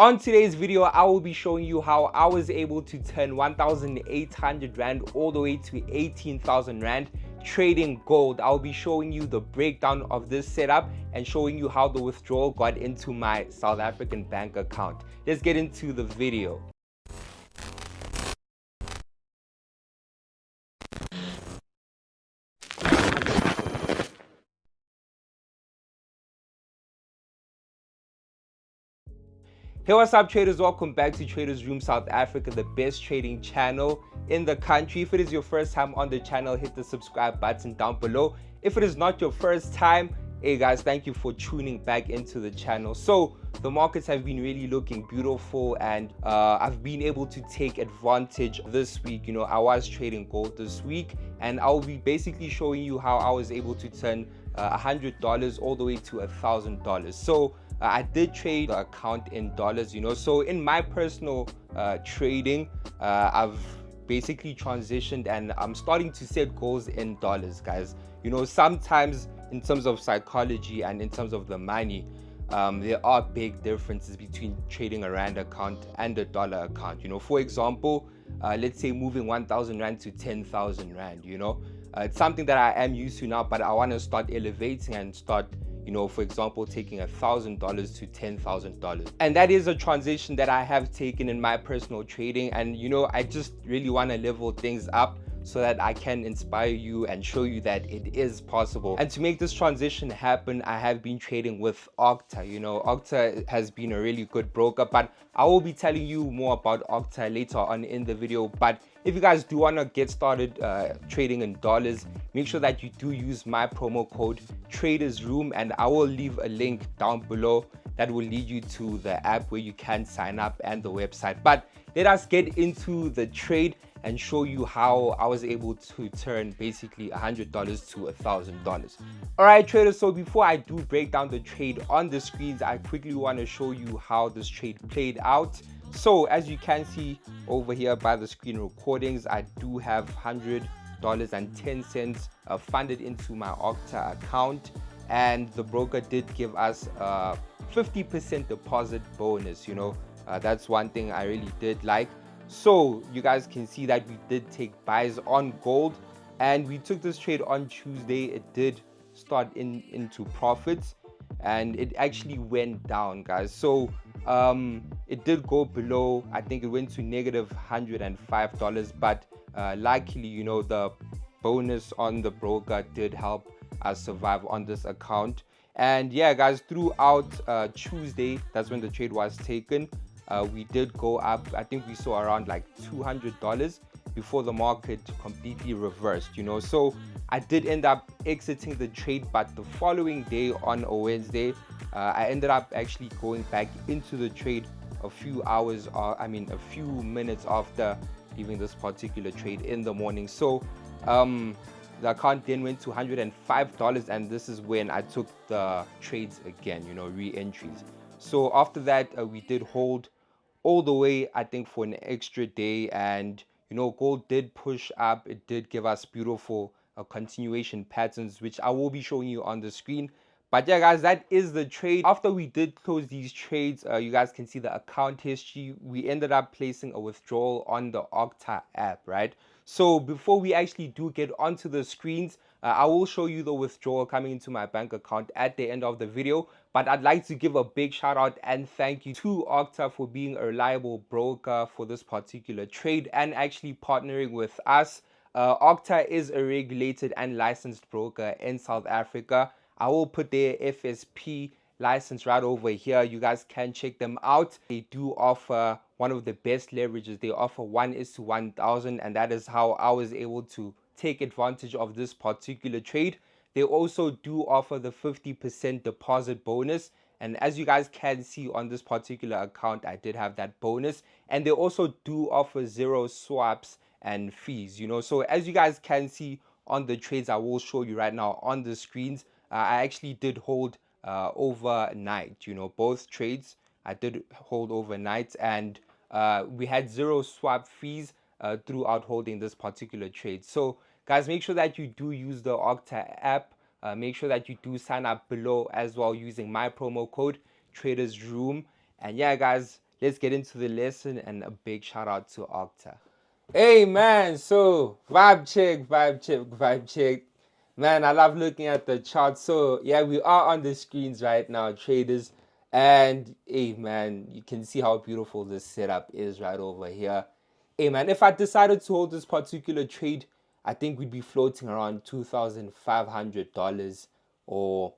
On today's video, I will be showing you how I was able to turn 1,800 Rand all the way to 18,000 Rand trading gold. I'll be showing you the breakdown of this setup and showing you how the withdrawal got into my South African bank account. Let's get into the video. Hey, what's up traders? Welcome back to Traders Room South Africa, the best trading channel in the country. If it is your first time on the channel, hit the subscribe button down below. If it is not your first time, hey guys, thank you for tuning back into the channel. So the markets have been really looking beautiful, and I've been able to take advantage this week. You know, I was trading gold this week, and I'll be basically showing you how I was able to turn $100 all the way to $1,000. So I did trade the account in dollars, you know. So in my personal trading, I've basically transitioned and I'm starting to set goals in dollars, guys. You know, sometimes in terms of psychology and in terms of the money, there are big differences between trading a Rand account and a dollar account. You know, for example, let's say moving 1,000 Rand to 10,000 Rand, you know. It's something that I am used to now, but I want to start elevating and start, you know, for example, taking $1,000 to $10,000. And that is a transition that I have taken in my personal trading. And, you know, I just really want to level things up so that I can inspire you and show you that it is possible. And to make this transition happen, I have been trading with Octa. You know, Octa has been a really good broker, but I will be telling you more about Octa later on in the video. But if you guys do want to get started trading in dollars, make sure that you do use my promo code Traders Room, and I will leave a link down below that will lead you to the app where you can sign up and the website. But let us get into the trade and show you how I was able to turn basically $100 to $1,000. All right, traders, so before I do break down the trade on the screens, I quickly want to show you how this trade played out. So as you can see over here by the screen recordings, I do have $100.10 funded into my Octa account, and the broker did give us a 50% deposit bonus. You know, that's one thing I really did like. So you guys can see that we did take buys on gold, and we took this trade on Tuesday. It did start into profits, and it actually went down, guys. So it did go below. I think it went to negative $105, but luckily, you know, the bonus on the broker did help us survive on this account. And yeah, guys, throughout Tuesday, that's when the trade was taken, we did go up. I think we saw around like $200 before the market completely reversed, you know. So I did end up exiting the trade, but the following day on a Wednesday, I ended up actually going back into the trade a few minutes after leaving this particular trade in the morning. So the account then went to $105, and this is when I took the trades again, you know, re-entries. So after that, we did hold all the way, I think, for an extra day, and you know, gold did push up. It did give us beautiful continuation patterns, which I will be showing you on the screen. But yeah, guys, that is the trade. After we did close these trades, you guys can see the account history. We ended up placing a withdrawal on the Octa app, right? So before we actually do get onto the screens, I will show you the withdrawal coming into my bank account at the end of the video. But I'd like to give a big shout out and thank you to Octa for being a reliable broker for this particular trade and actually partnering with us. Octa is a regulated and licensed broker in South Africa. I will put their FSP license right over here. You guys can check them out. They do offer one of the best leverages. They offer 1:1,000, and that is how I was able to take advantage of this particular trade. They also do offer the 50% deposit bonus, and as you guys can see on this particular account, I did have that bonus. And they also do offer 0 swaps and fees, you know. So as you guys can see on the trades I will show you right now on the screens, I actually did hold overnight, you know, both trades I did hold overnight, and we had 0 swap fees throughout holding this particular trade. So guys, make sure that you do use the Octa app. Make sure that you do sign up below as well using my promo code Traders Room. And yeah, guys, let's get into the lesson, and a big shout out to Octa. Hey man, so vibe check. Man, I love looking at the chart. So yeah, we are on the screens right now, traders. And hey man, you can see how beautiful this setup is right over here. Hey man, if I decided to hold this particular trade, I think we'd be floating around $2,500 or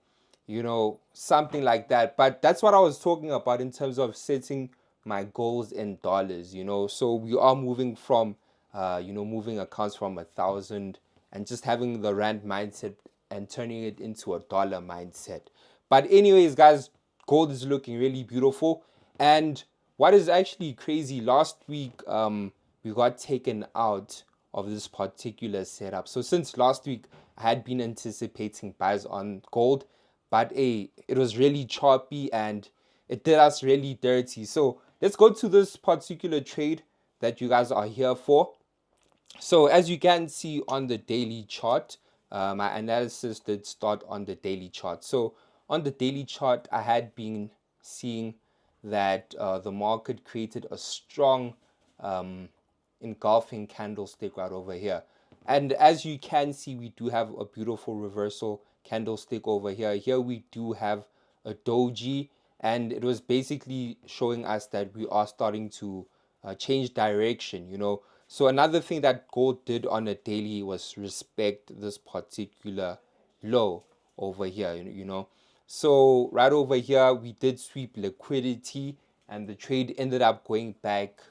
something like that. But that's what I was talking about in terms of setting my goals in dollars. So we are moving from moving accounts from 1,000 and just having the rand mindset and turning it into a dollar mindset. But anyways, guys, gold is looking really beautiful. And what is actually crazy, last week we got taken out of this particular setup. So since last week, I had been anticipating buys on gold, but it was really choppy and it did us really dirty. So let's go to this particular trade that you guys are here for. So as you can see on the daily chart, my analysis did start on the daily chart. So on the daily chart, I had been seeing that the market created a strong engulfing candlestick right over here. And as you can see, we do have a beautiful reversal candlestick over here. Here we do have a doji, and it was basically showing us that we are starting to change direction. So another thing that gold did on a daily was respect this particular low over here. So right over here, we did sweep liquidity, and the trade ended up going back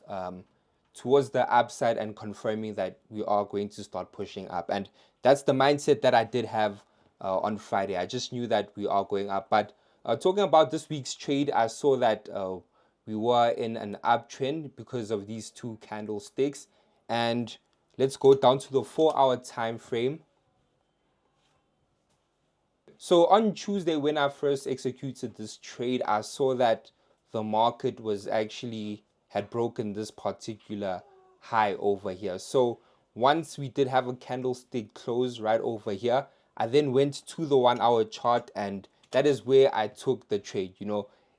towards the upside and confirming that we are going to start pushing up. And that's the mindset that I did have on Friday. I just knew that we are going up. But talking about this week's trade, I saw that we were in an uptrend because of these two candlesticks. And let's go down to the 4-hour time frame. So on Tuesday, when I first executed this trade, I saw that the market was actually had broken this particular high over here. So once we did have a candlestick close right over here, I then went to the 1-hour chart, and that is where I took the trade.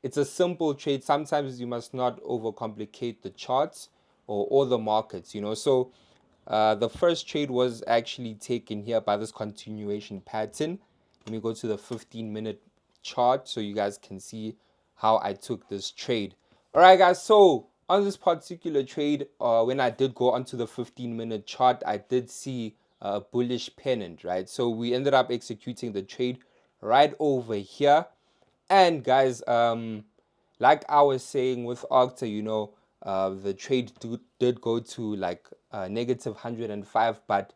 It's a simple trade. Sometimes you must not overcomplicate the charts or the markets. So the first trade was actually taken here by this continuation pattern. Let me go to the 15-minute chart so you guys can see how I took this trade. All right, guys. So on this particular trade, when I did go onto the 15-minute chart, I did see a bullish pennant, right? So we ended up executing the trade right over here. And guys, like I was saying with Octa, the trade did go to like negative 105, but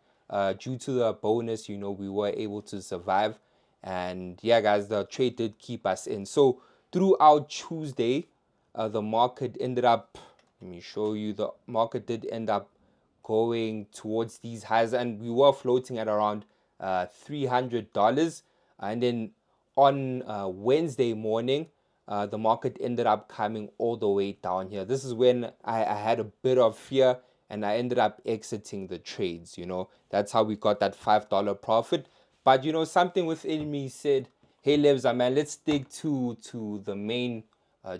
due to the bonus, we were able to survive. And yeah, guys, the trade did keep us in. So throughout Tuesday, the market ended up, let me show you, the market did end up going towards these highs, and we were floating at around $300. And then on Wednesday morning, the market ended up coming all the way down here. This is when I had a bit of fear, and I ended up exiting the trades. That's how we got that $5 profit. But something within me said, hey Lebza, man, let's stick to the main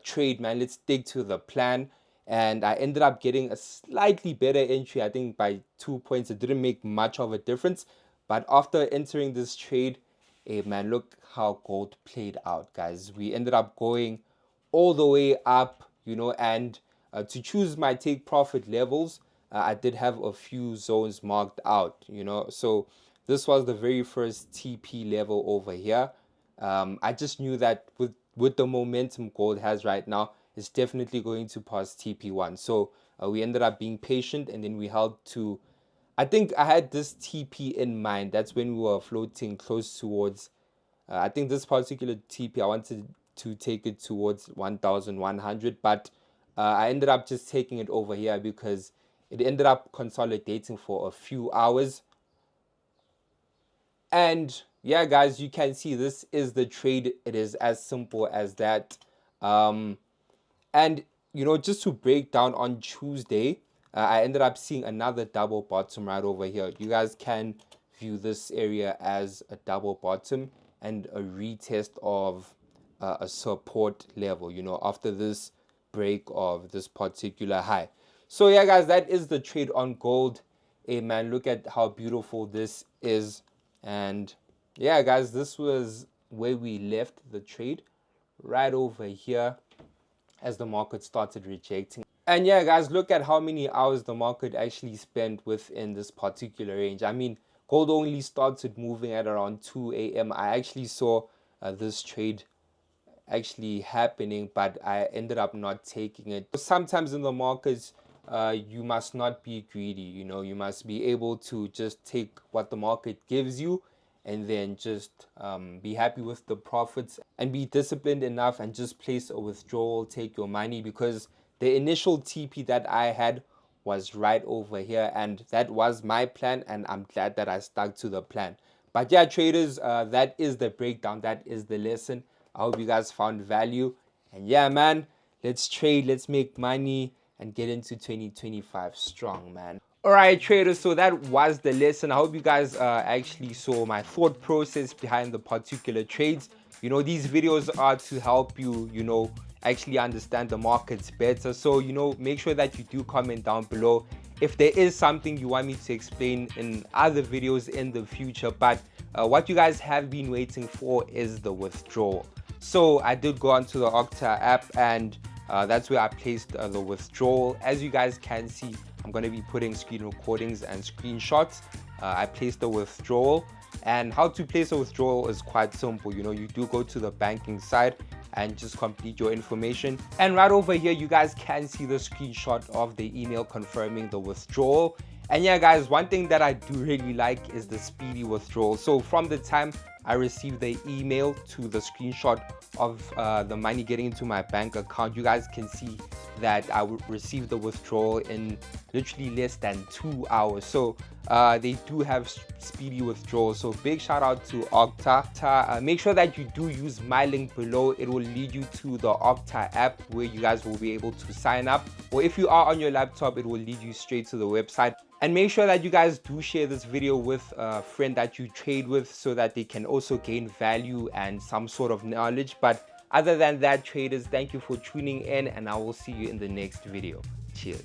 trade, man. Let's stick to the plan. And I ended up getting a slightly better entry, I think by 2 points. It didn't make much of a difference. But after entering this trade, hey man, look how gold played out, guys. We ended up going all the way up, and to choose my take profit levels, I did have a few zones marked out, So this was the very first TP level over here. I just knew that with the momentum gold has right now, it's definitely going to pass TP1. So we ended up being patient, and then we held to, I think I had this TP in mind. That's when we were floating close towards, I think this particular TP, I wanted to take it towards 1,100, but I ended up just taking it over here because it ended up consolidating for a few hours. And yeah, guys, you can see this is the trade. It is as simple as that. And just to break down, on Tuesday, I ended up seeing another double bottom right over here. You guys can view this area as a double bottom and a retest of a support level. After this break of this particular high. So yeah guys, that is the trade on gold. Hey man, look at how beautiful this is. And yeah guys, this was where we left the trade, right over here, as the market started rejecting. And yeah guys, look at how many hours the market actually spent within this particular range. I mean, gold only started moving at around 2 a.m. I actually saw this trade actually happening, but I ended up not taking it. Sometimes in the markets, you must not be greedy. You must be able to just take what the market gives you, and then just be happy with the profits and be disciplined enough and just place a withdrawal, take your money, because the initial TP that I had was right over here, and that was my plan, and I'm glad that I stuck to the plan. But yeah traders, that is the breakdown, that is the lesson. I hope you guys found value, and yeah man, let's trade, let's make money and get into 2025 strong, man. All right traders, so that was the lesson. I hope you guys actually saw my thought process behind the particular trades. These videos are to help you actually understand the markets better. So make sure that you do comment down below if there is something you want me to explain in other videos in the future. But what you guys have been waiting for is the withdrawal. So I did go onto the Octa app, and that's where I placed the withdrawal. As you guys can see, I'm going to be putting screen recordings and screenshots. I placed the withdrawal, and how to place a withdrawal is quite simple. You do go to the banking side and just complete your information, and right over here you guys can see the screenshot of the email confirming the withdrawal. And yeah guys, one thing that I do really like is the speedy withdrawal. So from the time I received the email to the screenshot of the money getting into my bank account, you guys can see that I received the withdrawal in literally less than 2 hours. So they do have speedy withdrawals. So big shout out to Octa. Make sure that you do use my link below. It will lead you to the Octa app, where you guys will be able to sign up, or if you are on your laptop, it will lead you straight to the website. And make sure that you guys do share this video with a friend that you trade with, so that they can also gain value and some sort of knowledge. But other than that traders, thank you for tuning in, and I will see you in the next video. Cheers.